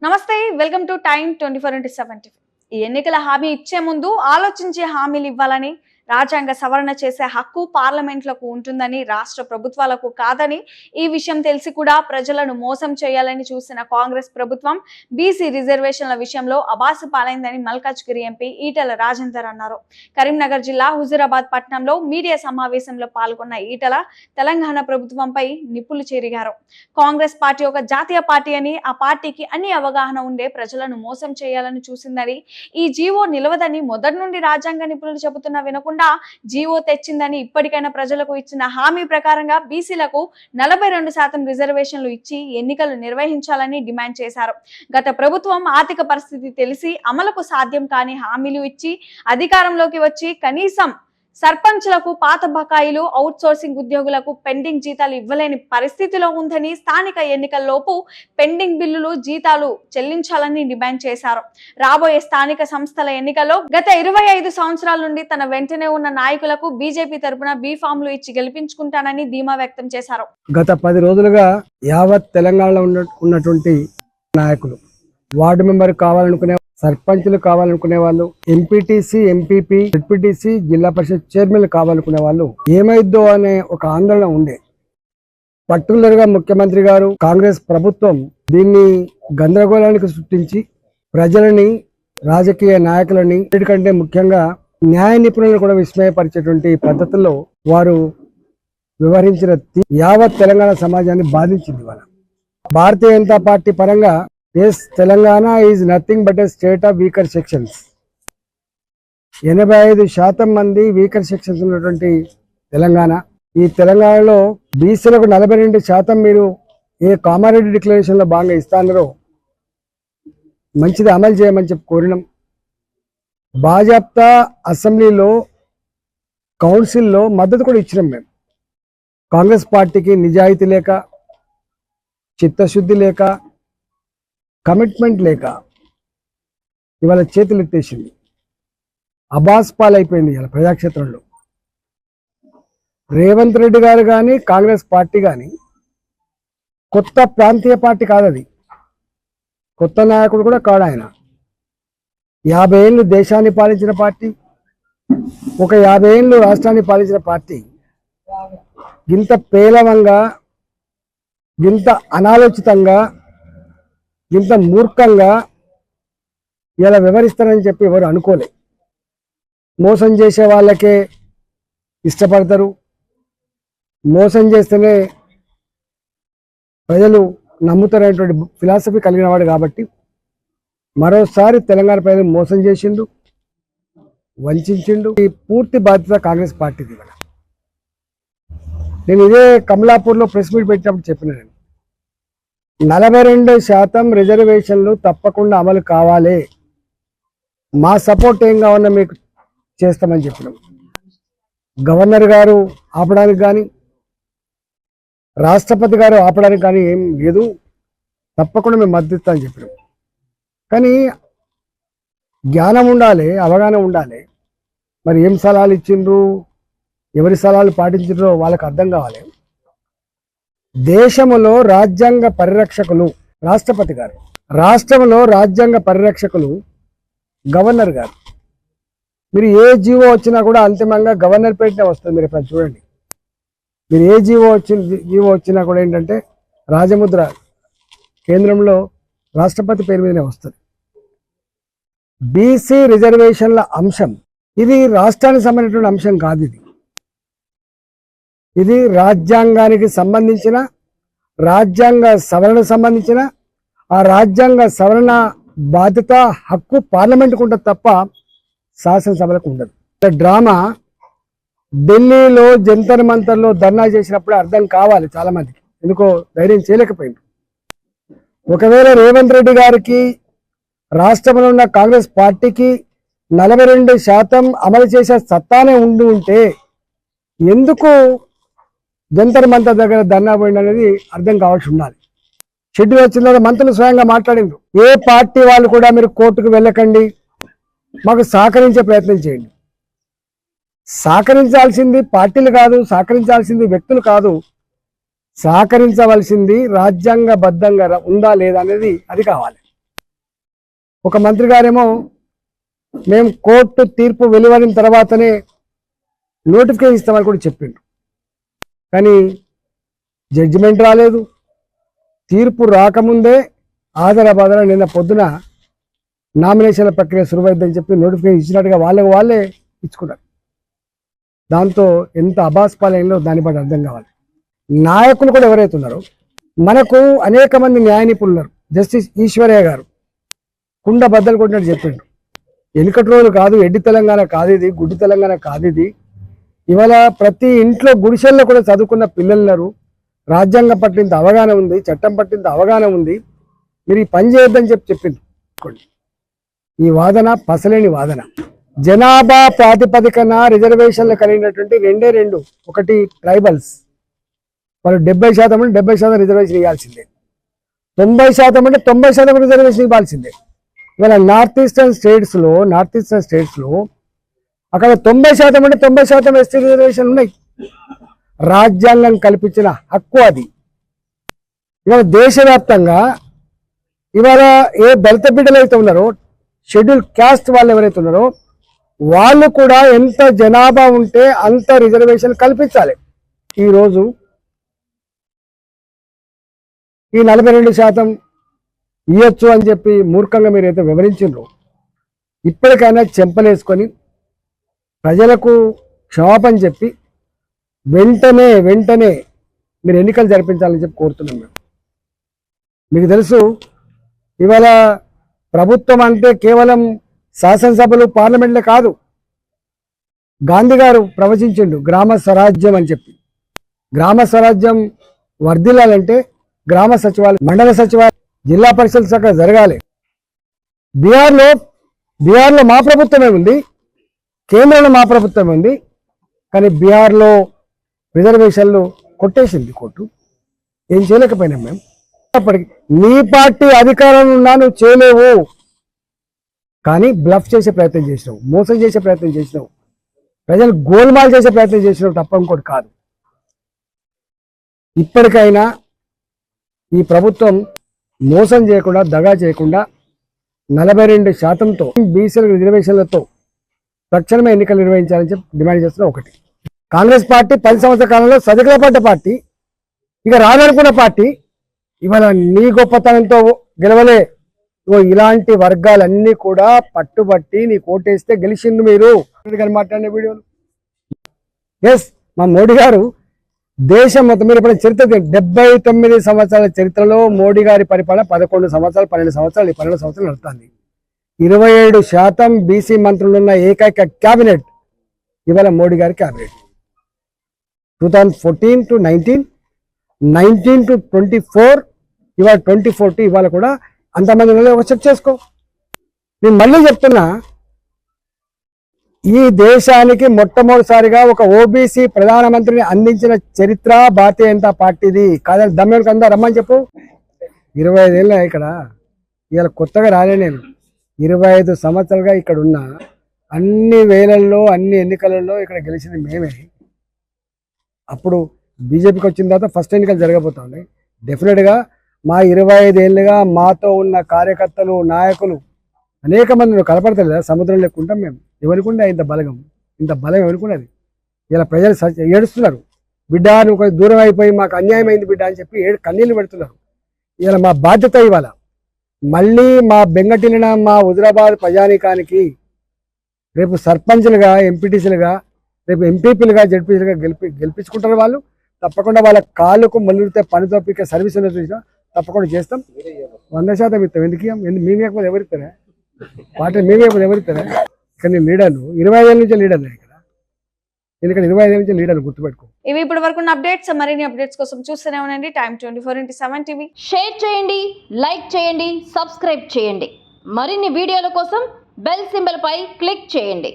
నమస్తే, welcome to time 24/7. ఈ ఎన్నికల హామీ ఇచ్చే ముందు ఆలోచించే హామీలు ఇవ్వాలని, రాజ్యాంగ సవరణ చేసే హక్కు పార్లమెంట్లకు ఉంటుందని, రాష్ట్ర ప్రభుత్వాలకు కాదని, ఈ విషయం తెలిసి కూడా ప్రజలను మోసం చేయాలని చూసిన కాంగ్రెస్ ప్రభుత్వం బీసీ రిజర్వేషన్ల విషయంలో అబాసు పాలైందని మల్కాజ్గిరి ఎంపీ ఈటెల రాజేందర్ అన్నారు. కరీంనగర్ జిల్లా హుజూరాబాద్ పట్టణంలో మీడియా సమావేశంలో పాల్గొన్న ఈటెల తెలంగాణ ప్రభుత్వంపై నిప్పులు చెరిగారు. కాంగ్రెస్ పార్టీ ఒక జాతీయ పార్టీ అని, ఆ పార్టీకి అన్ని అవగాహన ఉండే ప్రజలను మోసం చేయాలని చూసిందని, ఈ జీవో నిలవదని మొదటి నుండి రాజ్యాంగ నిపుణులు చెబుతున్నా వినకుండా జీవో తెచ్చిందని, ఇప్పటికైనా ప్రజలకు ఇచ్చిన హామీ ప్రకారంగా బీసీలకు 42% రిజర్వేషన్లు ఇచ్చి ఎన్నికలు నిర్వహించాలని డిమాండ్ చేశారు. గత ప్రభుత్వం ఆర్థిక పరిస్థితి తెలిసి అమలుకు సాధ్యం కాని హామీలు ఇచ్చి అధికారంలోకి వచ్చి కనీసం సర్పంచ్లకు పాత బకాయిలు, అవుట్ సోర్సింగ్ ఉద్యోగులకు పెండింగ్ జీతాలు ఇవ్వలేని పరిస్థితిలో ఉందని, స్థానిక ఎన్నికల్లోపు పెండింగ్ బిల్లులు, జీతాలు చెల్లించాలని డిమాండ్ చేశారు. రాబోయే స్థానిక సంస్థల ఎన్నికల్లో గత 25 సంవత్సరాల నుండి తన వెంటనే ఉన్న నాయకులకు బీజేపీ తరపున బీఫామ్లు ఇచ్చి గెలిపించుకుంటానని ధీమా వ్యక్తం చేశారు. గత 10 రోజులుగా యావత్ తెలంగాణలో ఉన్నటువంటి నాయకులు, వార్డు మెంబర్ కావాలనుకునే, సర్పంచ్లు కావాలనుకునే వాళ్ళు, ఎంపీటీసీ, ఎంపీపీ, డిప్యూటీసీ, జిల్లా పరిషత్ చైర్మన్లు కావాలనుకునే వాళ్ళు ఏమైద్దో అనే ఒక ఆందోళన ఉండే. పర్టికులర్ గా ముఖ్యమంత్రి గారు, కాంగ్రెస్ ప్రభుత్వం దీన్ని గందరగోళానికి సృష్టించి ప్రజలని, రాజకీయ నాయకులని, వీటికంటే ముఖ్యంగా న్యాయ నిపుణులను కూడా విస్మయపరిచేటువంటి పద్ధతుల్లో వారు వ్యవహరించిన యావత్ తెలంగాణ సమాజాన్ని బాధించింది. వాళ్ళ భారతీయ జనతా పార్టీ పరంగా Telangana is nothing but a state of weaker sections. 85% మంది వీకర్ సెక్షన్స్ ఉన్నటువంటి తెలంగాణ. ఈ తెలంగాణలో బీసీలకు 42% మీరు ఏ కామారెడ్డి డిక్లరేషన్ లో భాగంగా ఇస్తారో మంచిది అమలు చేయమని చెప్పి కోరినాం. భాజపా అసెంబ్లీలో, కౌన్సిల్లో మద్దతు కూడా ఇచ్చినాం. మేము కాంగ్రెస్ పార్టీకి నిజాయితీ లేక, చిత్తశుద్ధి లేక, కమిట్మెంట్ లేక ఇవాళ చేతులు ఎత్తేసింది. అబాస్ పాలైపోయింది ఇవాళ ప్రజాక్షేత్రంలో. రేవంత్ రెడ్డి గారు కానీ, కాంగ్రెస్ పార్టీ కానీ కొత్త ప్రాంతీయ పార్టీ కాదు, అది కొత్త నాయకుడు కూడా కాడు. ఆయన 50 ఏళ్ళు దేశాన్ని పాలించిన పార్టీ, ఒక 50 ఏళ్ళు రాష్ట్రాన్ని పాలించిన పార్టీ ఇంత పేలవంగా, ఇంత అనాలోచితంగా, ఇంత మూర్ఖంగా ఇలా వివరిస్తారని చెప్పి ఎవరు అనుకోలే. మోసం చేసే వాళ్ళకే ఇష్టపడతారు, మోసం చేస్తేనే ప్రజలు నమ్ముతారనేటువంటి ఫిలాసఫీ కలిగిన వాడు కాబట్టి మరోసారి తెలంగాణ ప్రజలు మోసం చేసిండు, వంచిండు. ఈ పూర్తి బాధ్యత కాంగ్రెస్ పార్టీది. నేను ఇదే కమలాపూర్లో ప్రెస్ మీట్ పెట్టినప్పుడు చెప్పినాను, 42% రిజర్వేషన్లు తప్పకుండా అమలు కావాలి, మా సపోర్ట్ ఏం కావాలన్నా మీకు చేస్తామని చెప్పినాం. గవర్నర్ గారు ఆపడానికి కానీ, రాష్ట్రపతి గారు ఆపడానికి కానీ ఏం లేదు, తప్పకుండా మేము మద్దతు అని చెప్పినాం. కానీ జ్ఞానం ఉండాలి, అవగాహన ఉండాలి. మరి ఏం సలహాలు ఇచ్చిండ్రు, ఎవరి సలహాలు పాటించిండ్రో వాళ్ళకి అర్థం కావాలి. దేశంలో రాజ్యాంగ పరిరక్షకులు రాష్ట్రపతి గారు, రాష్ట్రంలో రాజ్యాంగ పరిరక్షకులు గవర్నర్ గారు. మీరు ఏ జీవో వచ్చినా కూడా అంతిమంగా గవర్నర్ పేరునే వస్తుంది. మీరు ఇప్పుడు చూడండి, మీరు ఏ జీవో వచ్చినా కూడా ఏంటంటే రాజముద్ర కేంద్రంలో రాష్ట్రపతి పేరు మీదనే వస్తుంది. బీసీ రిజర్వేషన్ల అంశం ఇది రాష్ట్రానికి సంబంధించిన అంశం కాదు. ఇది రాజ్యాంగానికి సంబంధించిన, రాజ్యాంగ సవరణ సంబంధించిన, ఆ రాజ్యాంగ సవరణ బాధ్యత, హక్కు పార్లమెంట్కు ఉంటుంది తప్ప శాసనసభలకు ఉండదు. డ్రామా ఢిల్లీలో జంతర్ మంతర్లో ధర్నా చేసినప్పుడు అర్థం కావాలి చాలా మందికి, ఎందుకో ధైర్యం చేయలేకపోయింది. ఒకవేళ రేవంత్ రెడ్డి గారికి, రాష్ట్రంలో ఉన్న కాంగ్రెస్ పార్టీకి 42% అమలు చేసే సత్తానే ఉంటే ఎందుకు జంతర్ మంతర్ దగ్గర ధర్నా పోయింది అనేది అర్థం కావాల్సి ఉండాలి. షెడ్యూల్ వచ్చిన తర్వాత మంత్రులు స్వయంగా మాట్లాడిండ్రు, ఏ పార్టీ వాళ్ళు కూడా మీరు కోర్టుకు వెళ్ళకండి, మాకు సహకరించే ప్రయత్నం చేయండి. సహకరించాల్సింది పార్టీలు కాదు, సహకరించాల్సింది వ్యక్తులు కాదు, సహకరించవలసింది రాజ్యాంగబద్ధంగా ఉందా లేదా అనేది అది కావాలి. ఒక మంత్రి గారేమో మేము కోర్టు తీర్పు వెలువడిన తర్వాతనే నోటిఫికేషన్ ఇస్తామని కూడా చెప్పిండు. కానీ జడ్జిమెంట్ రాలేదు, తీర్పు రాకముందే ఆధారబాధలో నిన్న పొద్దున నామినేషన్ల ప్రక్రియ సురువైద్దని చెప్పి నోటిఫికేషన్ ఇచ్చినట్టుగా వాళ్ళే ఇచ్చుకున్నారు. దాంతో ఎంత అభాస్పాలయంలో దాన్ని బట్టి అర్థం కావాలి. నాయకులు కూడా ఎవరైతే ఉన్నారో, మనకు అనేక మంది న్యాయ నిపుణులు ఉన్నారు. జస్టిస్ ఈశ్వరయ్య గారు కుండ బద్దలు కొట్టినట్టు చెప్పిండు. ఎన్నికటి రోజులు కాదు, ఎడ్డి తెలంగాణ కాదు ఇది, గుడ్డి తెలంగాణ కాదు ఇది. ఇవాళ ప్రతి ఇంట్లో గుడిసెల్లో కూడా చదువుకున్న పిల్లలున్నారు. రాజ్యాంగం పట్టింత అవగాహన ఉంది, చట్టం పట్టింత అవగాహన ఉంది. మీరు ఈ పని చేయొద్దని చెప్పింది. ఈ వాదన పసలేని వాదన. జనాభా ప్రాతిపదికన రిజర్వేషన్లు కలిగినటువంటి రెండు. ఒకటి ట్రైబల్స్, వాళ్ళు 70% అంటే 70% రిజర్వేషన్ ఇవ్వాల్సిందే, 90% అంటే 90% రిజర్వేషన్ ఇవ్వాల్సిందే. ఇవాళ నార్త్ ఈస్టర్న్ స్టేట్స్లో అక్కడ 90% అంటే 90% ఎస్టీ రిజర్వేషన్ ఉన్నాయి. రాజ్యాంగం కల్పించిన హక్కు అది. ఇవాళ దేశవ్యాప్తంగా ఇవాళ ఏ దళిత బిడ్డలు అయితే ఉన్నారో, షెడ్యూల్ క్యాస్ట్ వాళ్ళు ఎవరైతే ఉన్నారో, వాళ్ళు కూడా ఎంత జనాభా ఉంటే అంత రిజర్వేషన్ కల్పించాలి. ఈరోజు ఈ 42% ఇవ్వచ్చు అని చెప్పి మూర్ఖంగా మీరైతే వివరించిండ్రో, ఇప్పటికైనా చెంపలేసుకొని ప్రజలకు క్షమాపణ చెప్పి వెంటనే మీరు ఎన్నికలు జరిపించాలని చెప్పి కోరుతున్నాం. మీకు తెలుసు, ఇవాళ ప్రభుత్వం అంటే కేవలం శాసనసభలు పార్లమెంట్లే కాదు. గాంధీ గారు ప్రవచించిండు గ్రామ స్వరాజ్యం అని చెప్పి. గ్రామ స్వరాజ్యం వర్ధిల్లాలంటే గ్రామ సచివాలయం, మండల సచివాలయం, జిల్లా పరిషత్ శాఖ జరగాలి. బీహార్లో మా ప్రభుత్వమే ఉంది, కేంద్రంలో మా ప్రభుత్వమే ఉంది. కానీ బీహార్లో రిజర్వేషన్లు కొట్టేసింది కోర్టు. ఏం చేయలేకపోయినాం మేము. అప్పటికి నీ పార్టీ అధికారంలో ఉన్నా నువ్వు చేయలేవు, కానీ బ్లఫ్ చేసే ప్రయత్నం చేసినావు, మోసం చేసే ప్రయత్నం చేసినావు, ప్రజలు గోల్మాల్ చేసే ప్రయత్నం చేసినావు తప్ప ఇంకోటి కాదు. ఇప్పటికైనా ఈ ప్రభుత్వం మోసం చేయకుండా, దగా చేయకుండా 42%తో బీసీల రిజర్వేషన్లతో తక్షణమే ఎన్నికలు నిర్వహించాలని చెప్పి డిమాండ్ చేస్తున్న ఒకటి. కాంగ్రెస్ పార్టీ 10 సంవత్సరాల కాలంలో సజగలపడ్డ పార్టీ, ఇక రాదనుకున్న పార్టీ, ఇవాళ నీ గొప్పతనంతో గెలవలే. ఇలాంటి వర్గాలన్నీ కూడా పట్టుబట్టి నీ కోటేస్తే గెలిచిండు మీరు మాట్లాడిన వీడియోలు. ఎస్, మా మోడీ గారు దేశం మొత్తం మీరు ఇప్పుడు చరిత్ర 79 సంవత్సరాల చరిత్రలో మోడీ గారి పరిపాలన 11 సంవత్సరాలు 12 సంవత్సరాలు నడుస్తుంది. 27% బీసీ మంత్రులున్న ఏకైక క్యాబినెట్ ఇవాళ మోడీ గారి క్యాబినెట్. 2014 to 19, 19 to 24, ఇవాళ 24 to ఇవాళ కూడా అంతమంది ఒక చెక్ చేసుకో. నేను మళ్ళీ చెప్తున్నా, ఈ దేశానికి మొట్టమొదటిసారిగా ఒక ఓబీసీ ప్రధానమంత్రిని అందించిన చరిత్ర భారతీయ జనతా పార్టీది. కాదని దమ్మెలకు అందా రమ్మని చెప్పు. 25 ఏళ్ళ ఇక్కడ, ఇవాళ కొత్తగా రాలే నేను. 25 సంవత్సరాలుగా ఇక్కడ ఉన్న అన్ని వేలల్లో, అన్ని ఎన్నికలలో ఇక్కడ గెలిచింది మేమే. అప్పుడు బీజేపీకి వచ్చిన తర్వాత ఫస్ట్ ఎన్నికలు జరగబోతా ఉన్నాయి. డెఫినెట్గా మా 25 ఏళ్ళుగా మాతో ఉన్న కార్యకర్తలు, నాయకులు అనేక మంది కలపడతలేదా? సముద్రం లేకుంటాం మేము. ఎవరికుండా ఇంత బలం ఎవరికున్నది? ఇలా ప్రజలు ఏడుస్తున్నారు. బిడ్డ నువ్వు కొంచెం దూరం అయిపోయి మాకు అన్యాయం అయింది బిడ్డ అని చెప్పి కన్నీళ్ళు పెడుతున్నారు. ఇలా మా బాధ్యత ఇవాళ మళ్ళీ మా బెంగటిలిన మా హుజరాబాద్ ప్రజానీకానికి రేపు సర్పంచ్లుగా, ఎంపీటీసీలుగా, రేపు ఎంపీపీలుగా, జడ్పీలుగా గెలిపించుకుంటారు వాళ్ళు. తప్పకుండా వాళ్ళ కాళ్ళకు మళ్ళీ పనితో పీక సర్వీస్ చూసినా తప్పకుండా చేస్తాం. 100% ఇస్తాం. ఎందుకు మేము లేకపోతే ఎవరిస్తారా? పార్టీ మేము లేకపోతే ఎవరిస్తారా? ఇక్కడ నేను లీడర్ను, 25 ఏళ్ళ నుంచి లీడర్ ఇక్కడ. ఎందుకంటే 25 ఏళ్ళ నుంచి లీడర్ గుర్తుపెట్టుకో. ఇవి ఇప్పటి వరకు అప్డేట్స్. మరిన్ని అప్డేట్స్ కోసం చూస్తూనే ఉండండి Time 24/7 టీవీ. షేర్ చేయండి, లైక్ చేయండి, సబ్స్క్రైబ్ చేయండి. మరిన్ని వీడియోల కోసం బెల్ సింబల్ పై క్లిక్ చేయండి.